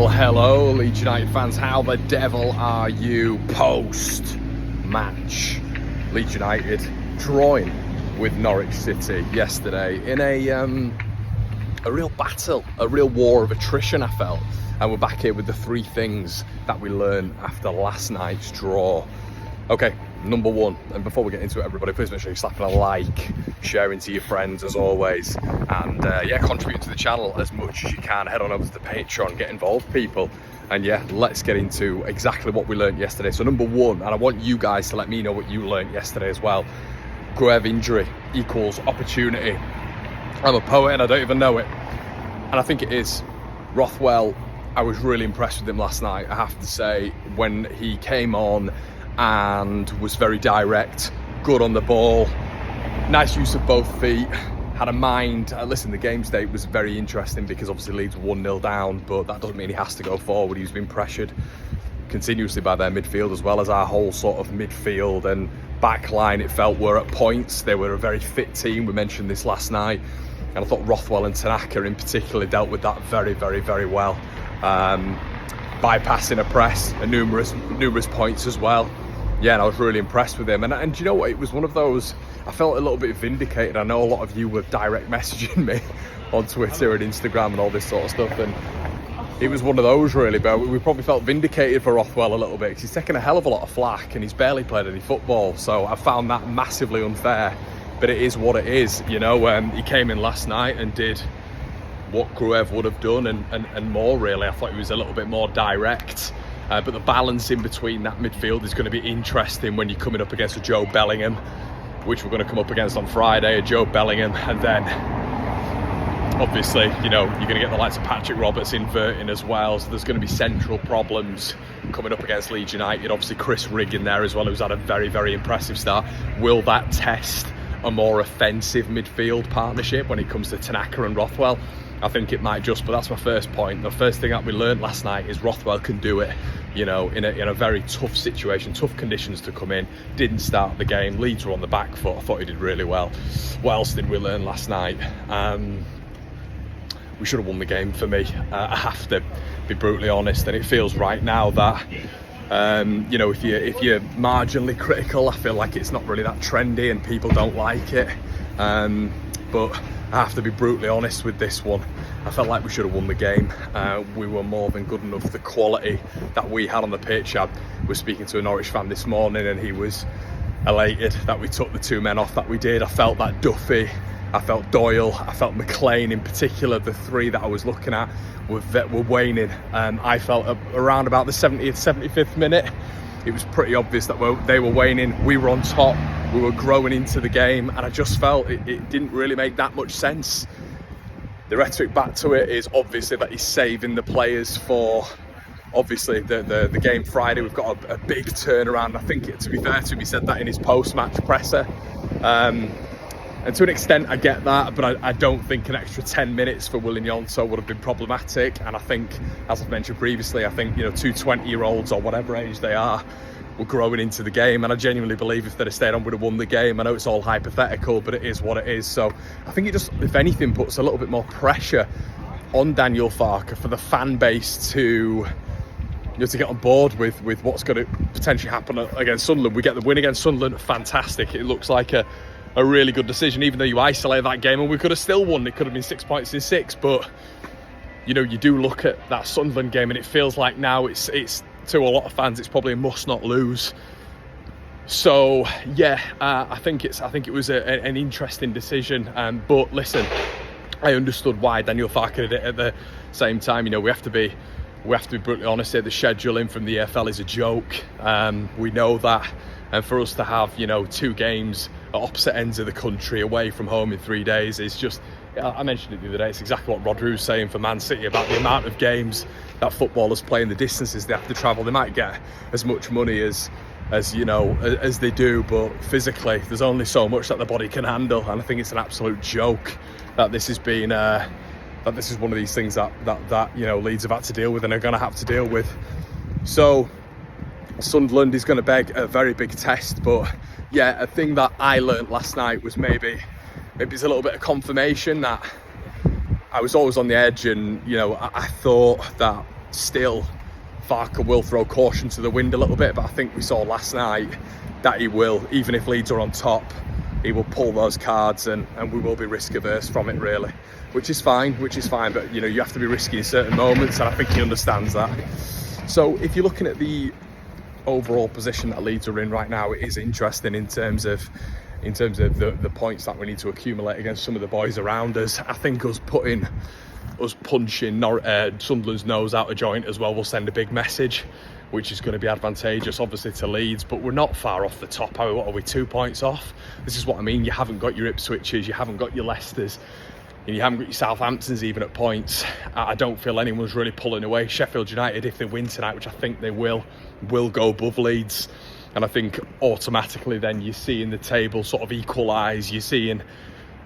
hello Leeds United fans, how the devil are you post-match? Leeds United drawing with Norwich City yesterday in a real battle, a real war of attrition, I felt. And we're back here with the three things that we learned after last night's draw. Okay, number one, and before we get into it, everybody, please make sure you're slapping a like, sharing to your friends as always, and contribute to the channel as much as you can. Head on over to the Patreon, get involved, people. And yeah, let's get into exactly what we learned yesterday. So number one, and I want you guys to let me know what you learned yesterday as well. Gruev injury equals opportunity. I'm a poet and I don't even know it. And I think it is. Rothwell, I was really impressed with him last night, I have to say, when he came on and was very direct, good on the ball, nice use of both feet, had a mind. Listen, the game state was very interesting because obviously Leeds 1-0 down, but that doesn't mean he has to go forward. He was being pressured continuously by their midfield, as well as our whole sort of midfield and back line, it felt, were at points. They were a very fit team. We mentioned this last night, and I thought Rothwell and Tanaka in particular dealt with that very, very, very well. Bypassing a press at numerous points as well. Yeah, and I was really impressed with him. And do you know what? It was one of those, I felt a little bit vindicated. I know a lot of you were direct messaging me on Twitter and Instagram and all this sort of stuff. And it was one of those really, but we probably felt vindicated for Rothwell a little bit because he's taken a hell of a lot of flack and he's barely played any football. So I found that massively unfair, but it is what it is. You know, he came in last night and did what Gruev would have done and more really. I thought he was a little bit more direct. But the balance in between that midfield is going to be interesting when you're coming up against a Joe Bellingham, which we're going to come up against on Friday, a Joe Bellingham, and then obviously, you know, you're going to get the likes of Patrick Roberts inverting as well, so there's going to be central problems coming up against Leeds United. Obviously Chris Rigg in there as well, who's had a very, very impressive start. Will that test a more offensive midfield partnership when it comes to Tanaka and Rothwell? I think it might just, but that's my first point. The first thing that we learned last night is Rothwell can do it, you know, in a very tough situation, tough conditions to come in. Didn't start the game. Leeds were on the back foot. I thought he did really well. What else did we learn last night? We should have won the game for me. I have to be brutally honest, and it feels right now that you know, if you're marginally critical, I feel like it's not really that trendy and people don't like it. But I have to be brutally honest with this one. I felt like we should have won the game. We were more than good enough. The quality that we had on the pitch. I was speaking to a Norwich fan this morning and he was elated that we took the two men off that we did. I felt that Duffy, I felt Doyle, I felt McLean in particular. The three that I was looking at were waning. I felt around about the 70th, 75th minute, it was pretty obvious that they were waning. We were on top, we were growing into the game, and I just felt it didn't really make that much sense. The rhetoric back to it is obviously that he's saving the players for obviously the game Friday. We've got a big turnaround. I think, to be fair to him, he said that in his post-match presser. And to an extent, I get that, but I don't think an extra 10 minutes for Willian Yonto would have been problematic. And I think, as I've mentioned previously, I think, you know, two 20-year-olds or whatever age they are were growing into the game. And I genuinely believe if they'd have stayed on, we'd have won the game. I know it's all hypothetical, but it is what it is. So I think it just, if anything, puts a little bit more pressure on Daniel Farke for the fan base to, you know, to get on board with what's going to potentially happen against Sunderland. We get the win against Sunderland, fantastic. It looks like a really good decision, even though you isolate that game and we could have still won. It could have been 6 points in 6, but you know, you do look at that Sunderland game and it feels like now it's to a lot of fans it's probably a must not lose. So yeah, I think it was an interesting decision, but listen, I understood why Daniel Farke did it. At the same time, you know, we have to be brutally honest here. The scheduling from the EFL is a joke. We know that. And for us to have, you know, 2 games at opposite ends of the country away from home in 3 days is just, I mentioned it the other day, it's exactly what Rodri was saying for Man City about the amount of games that footballers play and the distances they have to travel. They might get as much money as you know, as they do, but physically there's only so much that the body can handle. And I think it's an absolute joke that this has been, that this is one of these things that you know, Leeds have had to deal with and are going to have to deal with. So Sunderland is going to beg a very big test, but yeah, a thing that I learnt last night was maybe it's a little bit of confirmation that I was always on the edge, and you know, I thought that still Farke will throw caution to the wind a little bit, but I think we saw last night that he will, even if Leeds are on top, he will pull those cards, and we will be risk averse from it, really, which is fine. But you know, you have to be risky in certain moments, and I think he understands that. So if you're looking at the overall position that Leeds are in right now, it is interesting in terms of the points that we need to accumulate against some of the boys around us. I think us punching Sunderland's nose out of joint as well will send a big message, which is going to be advantageous obviously to Leeds. But we're not far off the top. What are we, 2 points off? This is what I mean. You haven't got your Ipswiches, you haven't got your Leicesters, and you haven't got your Southamptons even at points. I don't feel anyone's really pulling away. Sheffield United, if they win tonight, which I think they will go above Leeds, and I think automatically then you're seeing the table sort of equalise. You're seeing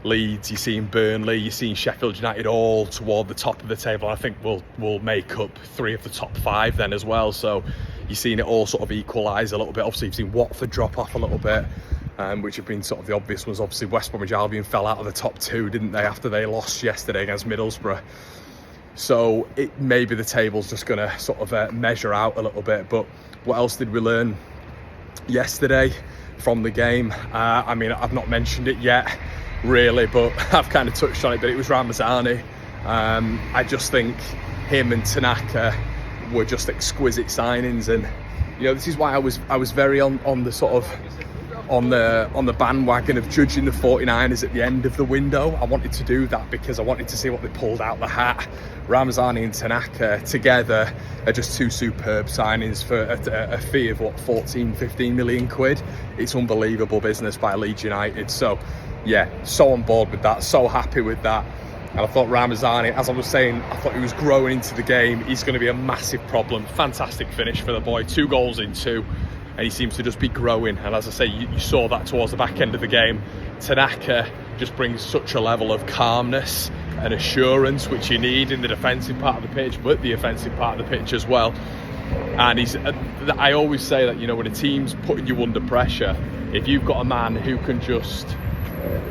Leeds, you're seeing Burnley, you're seeing Sheffield United all toward the top of the table. I think we'll make up 3 of the top 5 then as well. So you're seeing it all sort of equalise a little bit. Obviously you've seen Watford drop off a little bit, which have been sort of the obvious ones. Obviously West Bromwich Albion fell out of the top 2, didn't they, after they lost yesterday against Middlesbrough. So maybe the table's just going to sort of measure out a little bit. But what else did we learn yesterday from the game? I mean, I've not mentioned it yet really, but I've kind of touched on it, but it was Ramazani. I just think him and Tanaka were just exquisite signings, and you know, this is why I was very on the sort of on the bandwagon of judging the 49ers at the end of the window. I wanted to do that because I wanted to see what they pulled out the hat. Ramazani and Tanaka together are just 2 superb signings for a fee of what, 14-15 million quid. It's unbelievable business by Leeds United. So yeah, so on board with that, so happy with that. And I thought Ramazani, as I was saying, I thought he was growing into the game. He's going to be a massive problem. Fantastic finish for the boy, 2 goals in 2, and he seems to just be growing. And as I say, you saw that towards the back end of the game. Tanaka just brings such a level of calmness and assurance, which you need in the defensive part of the pitch, but the offensive part of the pitch as well. And I always say that, you know, when a team's putting you under pressure, if you've got a man who can just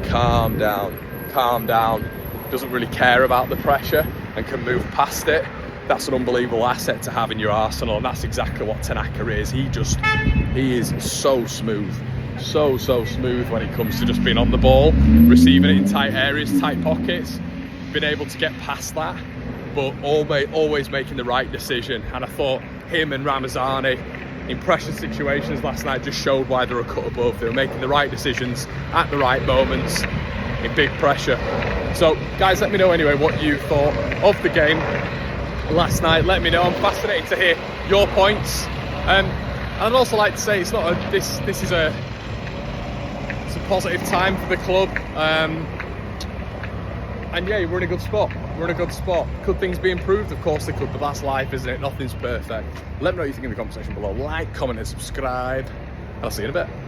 calm down, doesn't really care about the pressure and can move past it, that's an unbelievable asset to have in your arsenal. And that's exactly what Tanaka is. He is so smooth, so smooth when it comes to just being on the ball, receiving it in tight areas, tight pockets, being able to get past that, but always making the right decision. And I thought him and Ramazani in pressure situations last night just showed why they were cut above. They were making the right decisions at the right moments in big pressure. So guys, let me know anyway what you thought of the game last night. Let me know. I'm fascinated to hear your points. And I'd also like to say it's not this is a positive time for the club. And yeah, we're in a good spot. Could things be improved? Of course they could, but that's life, isn't it? Nothing's perfect. Let me know what you think in the comment section below. Like, comment and subscribe. I'll see you in a bit.